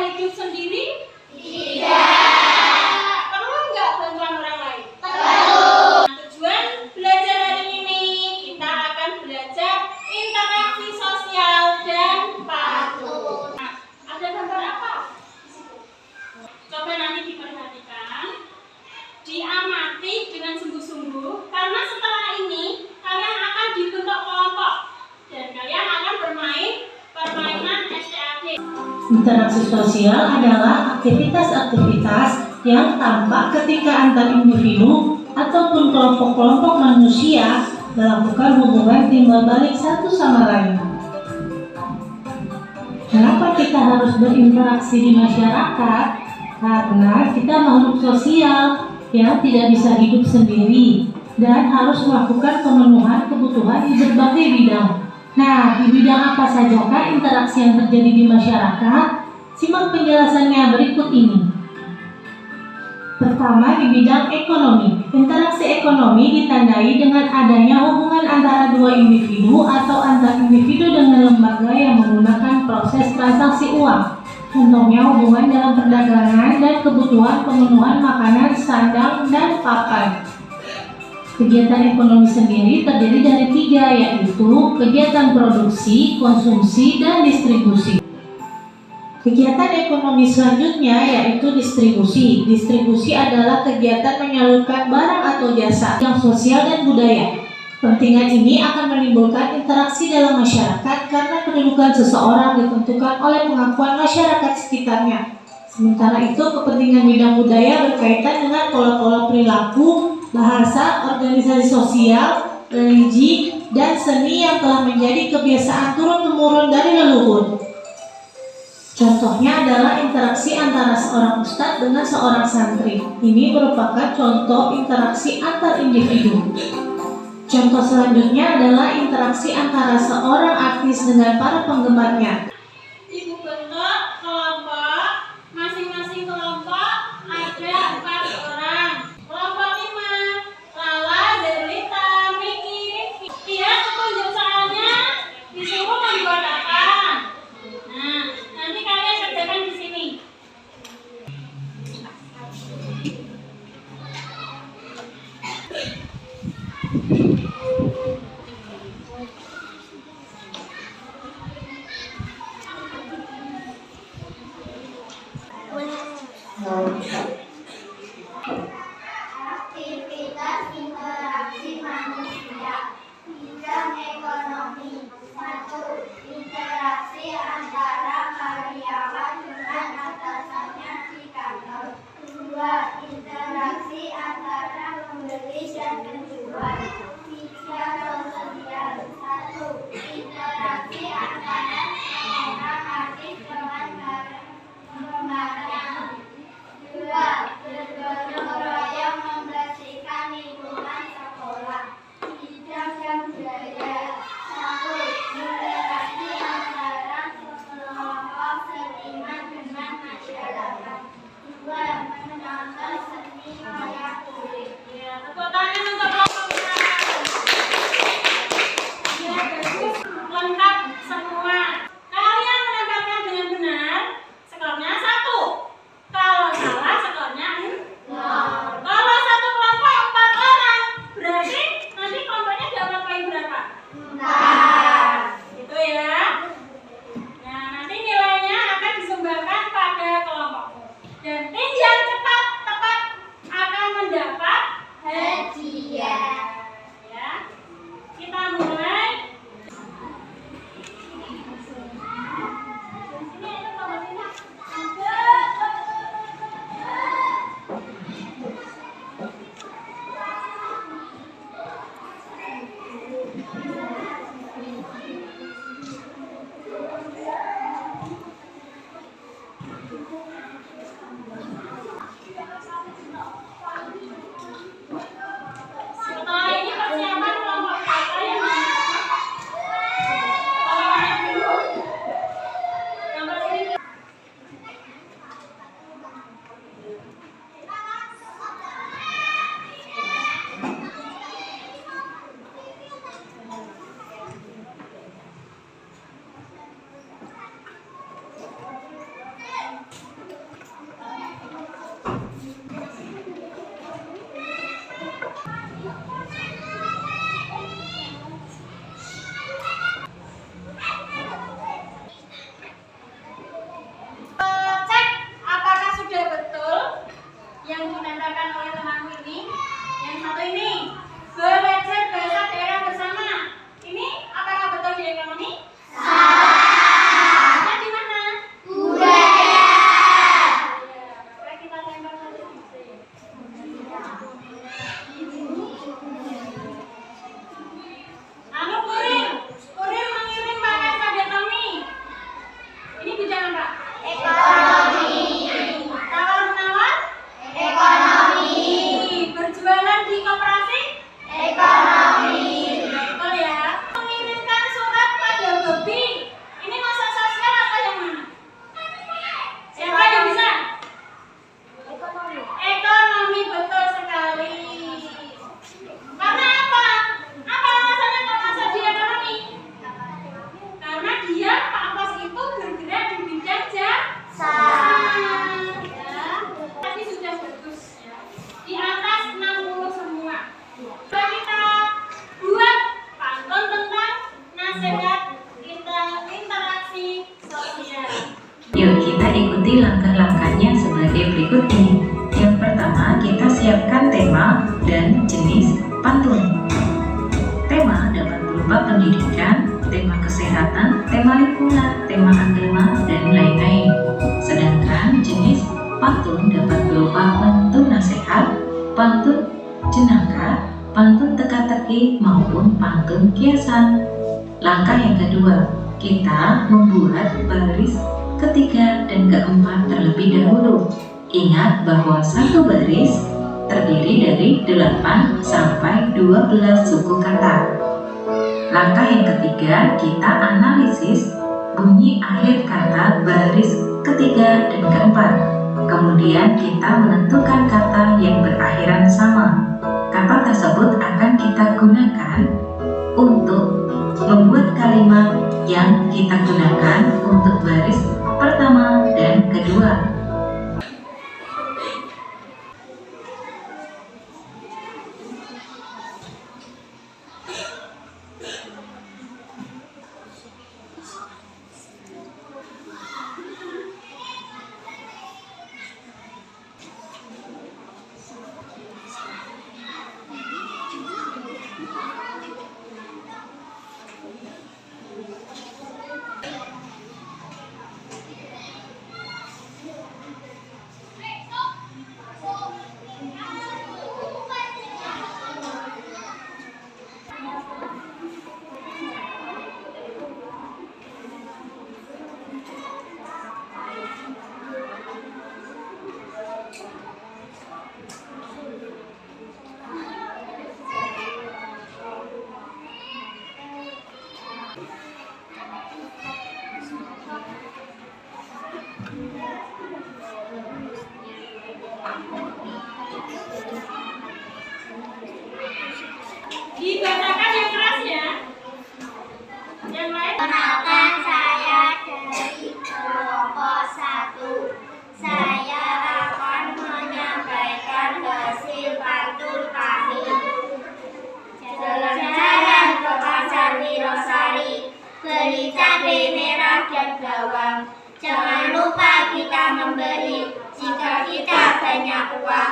hidup sendiri? Tidak. Perlu nggak bantuan orang lain? Perlu. Tujuan belajar hari ini kita akan belajar interaksi sosial dan patuh. Nah, ada gambar apa? Coba nanti diperhatikan, diamati dengan sungguh-sungguh, karena setelah ini kalian akan dibentuk kelompok dan kalian akan bermain permainan STAD. Interaksi sosial adalah aktivitas-aktivitas yang tampak ketika antar individu ataupun kelompok-kelompok manusia melakukan hubungan timbal balik satu sama lain. Kenapa kita harus berinteraksi di masyarakat? Karena kita makhluk sosial yang tidak bisa hidup sendiri dan harus melakukan pemenuhan kebutuhan di berbagai bidang. Nah, di bidang apa sajakah interaksi yang terjadi di masyarakat? Simak penjelasannya berikut ini. Pertama, di bidang ekonomi. Interaksi ekonomi ditandai dengan adanya hubungan antara dua individu atau antar individu dengan lembaga yang menggunakan proses transaksi uang. Contohnya hubungan dalam perdagangan dan kebutuhan pemenuhan makanan, sandang, dan papan. Kegiatan ekonomi sendiri terdiri dari 3, yaitu kegiatan produksi, konsumsi, dan distribusi. Kegiatan ekonomi selanjutnya yaitu distribusi. Distribusi adalah kegiatan menyalurkan barang atau jasa yang sosial dan budaya. Kepentingan ini akan menimbulkan interaksi dalam masyarakat karena kedudukan seseorang ditentukan oleh pengakuan masyarakat sekitarnya. Sementara itu, kepentingan bidang budaya berkaitan dengan pola-pola perilaku, bahasa, organisasi sosial, religi, dan seni yang telah menjadi kebiasaan turun-temurun dari leluhur. Contohnya adalah interaksi antara seorang ustadz dengan seorang santri. Ini merupakan contoh interaksi antar individu. Contoh selanjutnya adalah interaksi antara seorang artis dengan para penggemarnya. Ibu bentuk kelompok, masing-masing kelompok ada 4 orang. Kelompok 5, Lala, Zerlita, Miki, Rifki. Lihat petunjuk soalnya, disuruh membuat apa? Nah, nanti kalian kerjakan di sini. Aktivitas interaksi manusia. Bidang ekonomi. 1. Interaksi antara karyawan dengan atasannya di kantor. 2. Interaksi antara pembeli dan penjual. 3. Sosial. 1. Interaksi antara seorang artis dengan penggemarnya. 2. Bergotong royong membersihkan lingkungan sekolah. Bidang dan budaya. 1. Interaksi antara kelompok seniman dengan masyarakat. 2. Menonton seni wayang kulit. Ya, tepuk tangan untuk kelompoknya. Ya, bagus. Lengkap semua. Kalian menempelkan dengan benar. Skornya 1. Kalau salah, skornya 0. Kalau satu kelompok 4 orang, berarti nanti kelompoknya dapat poin berapa? 4. Gitu ya. Nah, nanti nilainya akan disumbangkan pada kelompokmu. Dan tim yang cepat tepat akan mendapat hadiah. Ya. Kita mulai. Sini ada tombol sini. Setelah ini persiapan kelompok berapa ya? Kalau mana dulu? Gambar sini. ikuti langkah-langkahnya sebagai berikut ini. Yang pertama, kita siapkan tema dan jenis pantun. Tema dapat berupa pendidikan, tema kesehatan, tema lingkungan, tema agama, dan lain-lain. Sedangkan jenis pantun dapat berupa pantun nasihat, pantun jenaka, pantun teka-teki, maupun pantun kiasan. Langkah yang kedua, kita membuat baris ketiga dan keempat terlebih dahulu. Ingat bahwa satu baris terdiri dari 8 sampai 12 suku kata. Langkah yang ketiga, kita analisis bunyi akhir kata baris ketiga dan keempat. Kemudian kita menentukan kata yang berakhiran sama. Kata tersebut akan kita gunakan untuk membuat kalimat yang kita gunakan untuk baris pertama dan kedua. Dibacakan yang keras ya. Yang lain. Perkenalkan, saya dari kelompok 1. Saya akan menyampaikan hasil pantun kami. Jalan-jalan ke pasar Wirosari, beli cabai merah dan bawang. Jangan lupa kita membeli jika kita banyak uang.